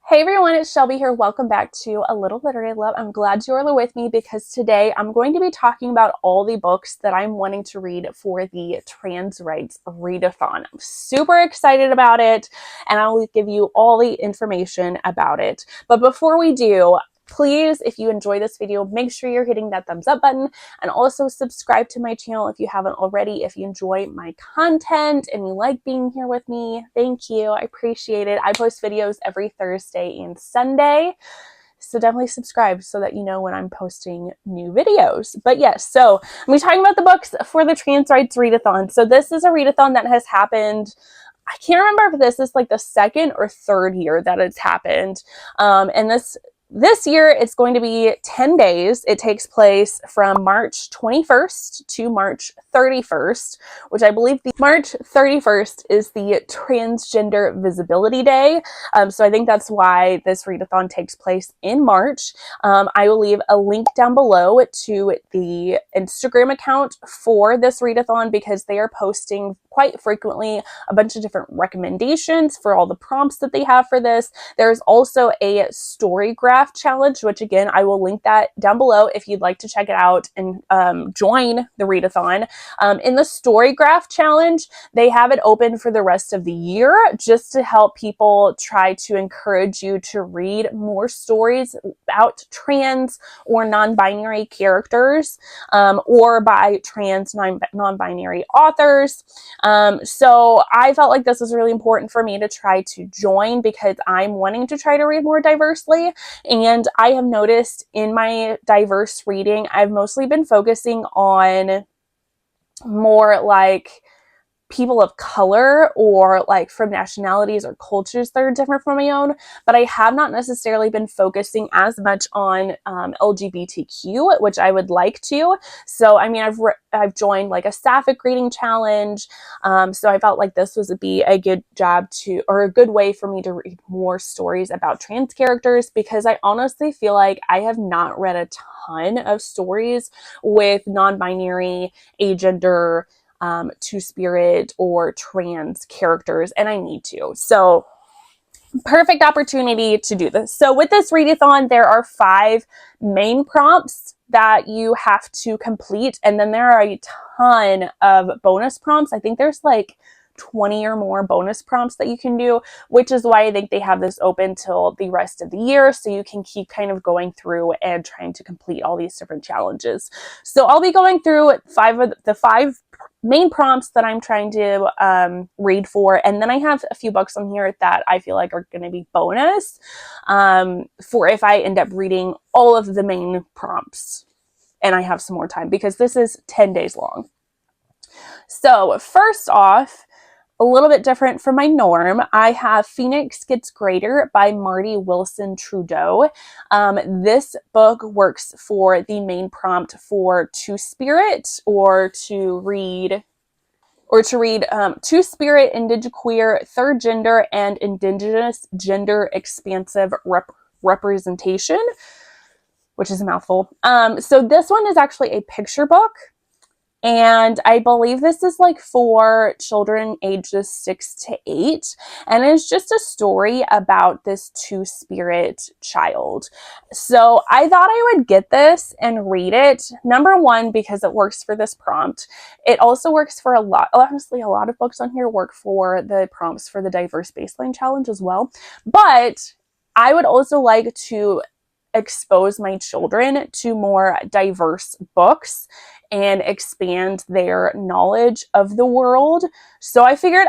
Hey everyone, it's Shelby here. Welcome back to A Little Literary Love. I'm glad you're with me because today I'm going to be talking about all the books that I'm wanting to read for the Trans Rights Readathon. I'm super excited about it and I will give you all the information about it. But before we do, please, if you enjoy this video, make sure you're hitting that thumbs up button and also subscribe to my channel if you haven't already. If you enjoy my content and you like being here with me, thank you. I appreciate it. I post videos every Thursday and Sunday. So definitely subscribe so that you know when I'm posting new videos. But yes, so I'm going to be talking about the books for the Trans Rights Readathon. So this is a readathon that has happened. I can't remember if this is like the second or third year that it's happened. And this year, it's going to be 10 days. It takes place from March 21st to March 31st, which I believe the March 31st is the Transgender Visibility Day. So I think that's why this readathon takes place in March. I will leave a link down below to the Instagram account for this readathon because they are posting quite frequently a bunch of different recommendations for all the prompts that they have for this. There's also a story graph challenge, which again, I will link that down below if you'd like to check it out and join the readathon. In the story graph challenge, they have it open for the rest of the year just to help people try to encourage you to read more stories about trans or non-binary characters or by trans non-binary authors. So I felt like this was really important for me to try to join because I'm wanting to try to read more diversely. And I have noticed in my diverse reading, I've mostly been focusing on more like people of color or like from nationalities or cultures that are different from my own, but I have not necessarily been focusing as much on LGBTQ, which I would like to. So I mean, I've joined like a sapphic reading challenge, so I felt like this would be a good job to, or a good way for me to read more stories about trans characters, because I honestly feel like I have not read a ton of stories with non-binary, agender, two-spirit or trans characters, and I need to. So perfect opportunity to do this. So with this readathon, there are 5 main prompts that you have to complete, and then there are a ton of bonus prompts. I think there's like 20 or more bonus prompts that you can do, which is why I think they have this open till the rest of the year, so you can keep kind of going through and trying to complete all these different challenges. So I'll be going through 5 of the 5 main prompts that I'm trying to read for, and then I have a few books on here that I feel like are going to be bonus for if I end up reading all of the main prompts and I have some more time, because this is 10 days long. So first off, a little bit different from my norm, I have Phoenix Gets Greater by Marty Wilson Trudeau. This book works for the main prompt for Two-Spirit, or to read Two-Spirit, Indigiqueer, Third Gender, and Indigenous Gender Expansive Representation, which is a mouthful. So this one is actually a picture book. And I believe this is like for children ages 6 to 8. And it's just a story about this two-spirit child. So I thought I would get this and read it. Number one, because it works for this prompt. It also works for honestly, a lot of books on here work for the prompts for the Diverse Baseline Challenge as well. But I would also like to expose my children to more diverse books and expand their knowledge of the world. So I figured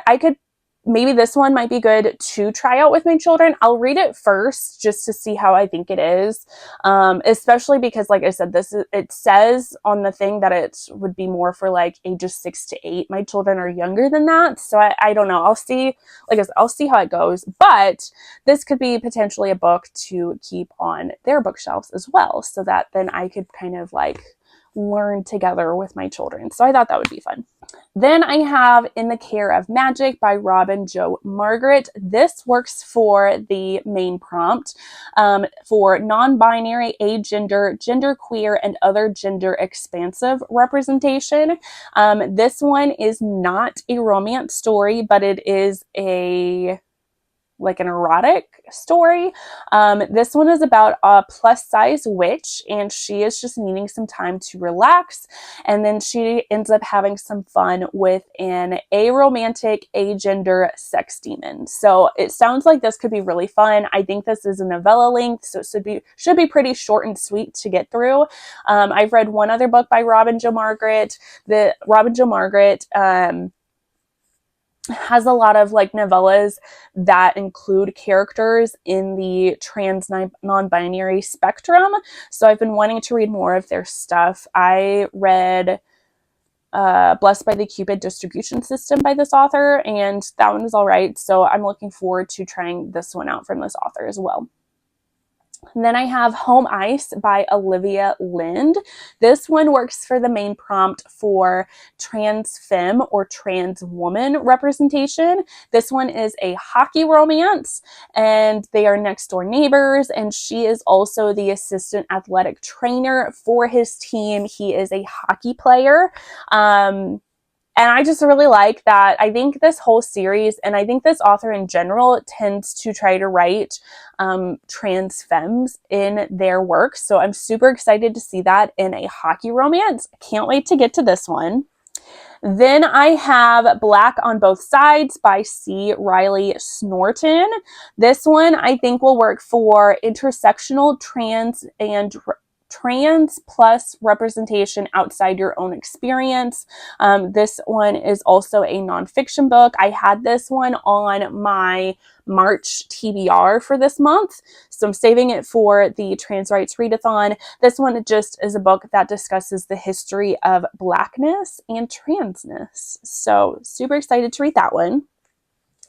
maybe this one might be good to try out with my children. I'll read it first just to see how I think it is, especially because, like I said, it says on the thing that it would be more for like ages 6 to 8. My children are younger than that, so I don't know. I'll see. Like I said, I'll see how it goes. But this could be potentially a book to keep on their bookshelves as well, so that then I could kind of like learn together with my children. So I thought that would be fun. Then I have In the Care of Magic by Robin Jo Margaret. This works for the main prompt for non-binary, agender, genderqueer, and other gender expansive representation. This one is not a romance story, but it is a like an erotic story. This one is about a plus size witch, and she is just needing some time to relax. And then she ends up having some fun with an aromantic, agender sex demon. So it sounds like this could be really fun. I think this is a novella length, so it should be pretty short and sweet to get through. I've read one other book by Robin Jo Margaret. Has a lot of like novellas that include characters in the trans non-binary spectrum. So I've been wanting to read more of their stuff. I read Blessed by the Cupid Distribution System by this author, and that one is all right. So I'm looking forward to trying this one out from this author as well. And then I have Home Ice by Olivia Lind. This one works for the main prompt for trans femme or trans woman representation. This one is a hockey romance, and they are next door neighbors, and she is also the assistant athletic trainer for his team. He is a hockey player. And I just really like that. I think this whole series, and I think this author in general, tends to try to write trans femmes in their work. So I'm super excited to see that in a hockey romance. Can't wait to get to this one. Then I have Black on Both Sides by C. Riley Snorton. This one I think will work for intersectional trans plus representation outside your own experience. This one is also a nonfiction book. I had this one on my March TBR for this month, so I'm saving it for the Trans Rights Readathon. This one just is a book that discusses the history of Blackness and transness. So super excited to read that one.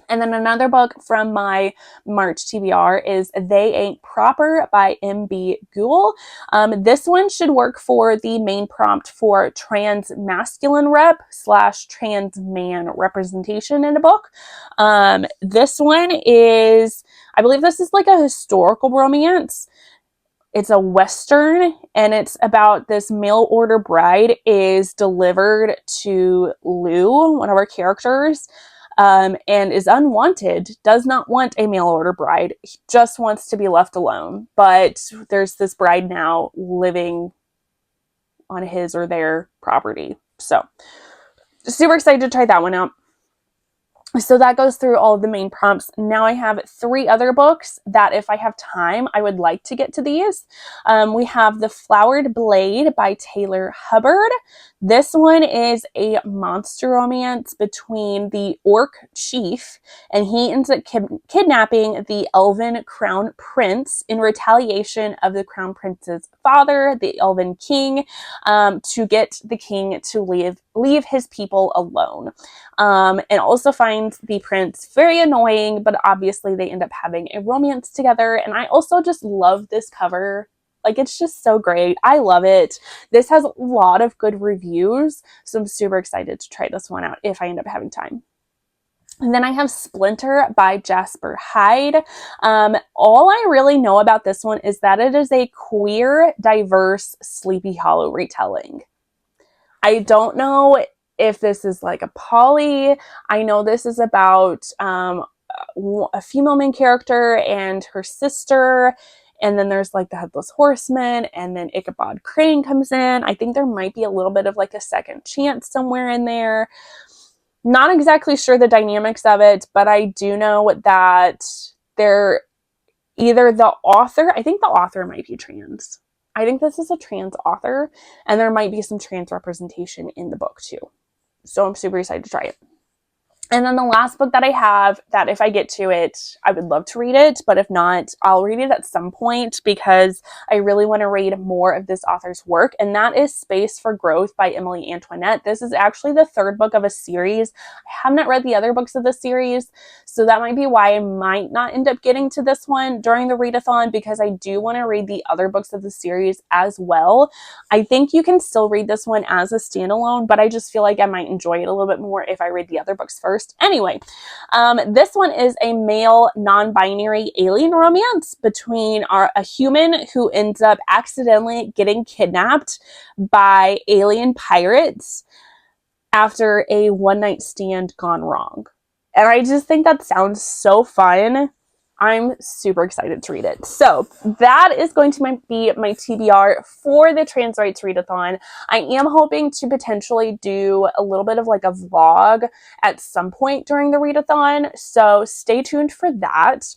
And then another book from my March TBR is They Ain't Proper by M.B. Gould. This one should work for the main prompt for trans masculine rep / trans man representation in a book. This one is, I believe this is like a historical romance. It's a Western, and it's about this mail order bride is delivered to Lou, one of our characters, and is unwanted, does not want a mail order bride, he just wants to be left alone. But there's this bride now living on his or their property. So super excited to try that one out. So that goes through all of the main prompts. Now I have 3 other books that if I have time, I would like to get to these. We have The Flowered Blade by Taylor Hubbard. This one is a monster romance between the orc chief, and he ends up kidnapping the elven crown prince in retaliation of the crown prince's father, the elven king, to get the king to leave his people alone. And also finds the prince very annoying, but obviously they end up having a romance together. And I also just love this cover. Like, it's just so great. I love it. This has a lot of good reviews, so I'm super excited to try this one out if I end up having time. And then I have Splinter by Jasper Hyde. All I really know about this one is that it is a queer, diverse Sleepy Hollow retelling. I don't know if this is like a poly. I know this is about a female main character and her sister, and then there's like the Headless Horseman, and then Ichabod Crane comes in. I think there might be a little bit of like a second chance somewhere in there. Not exactly sure the dynamics of it, but I do know that they're either the author, I think the author might be trans. I think this is a trans author, and there might be some trans representation in the book too. So I'm super excited to try it. And then the last book that I have, that if I get to it, I would love to read it, but if not, I'll read it at some point because I really want to read more of this author's work, and that is Space for Growth by Emily Antoinette. This is actually the 3rd book of a series. I have not read the other books of the series, so that might be why I might not end up getting to this one during the readathon, because I do want to read the other books of the series as well. I think you can still read this one as a standalone, but I just feel like I might enjoy it a little bit more if I read the other books first. Anyway, this one is a male non-binary alien romance between a human who ends up accidentally getting kidnapped by alien pirates after a one-night stand gone wrong. And I just think that sounds so fun. I'm super excited to read it. So that is going to be my TBR for the Trans Rights Readathon. I am hoping to potentially do a little bit of like a vlog at some point during the readathon, so stay tuned for that.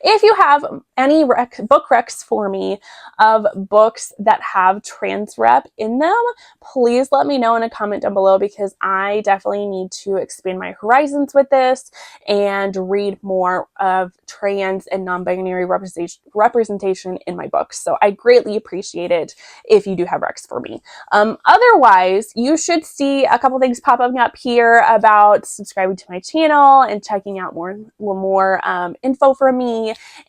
If you have any book recs for me of books that have trans rep in them, please let me know in a comment down below, because I definitely need to expand my horizons with this and read more of trans and non-binary representation in my books. So I greatly appreciate it if you do have recs for me. Otherwise, you should see a couple things popping up here about subscribing to my channel and checking out more info from me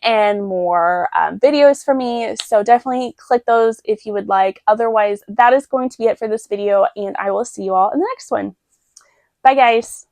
and more videos from me. So definitely click those if you would like. Otherwise, that is going to be it for this video, and I will see you all in the next one. Bye, guys.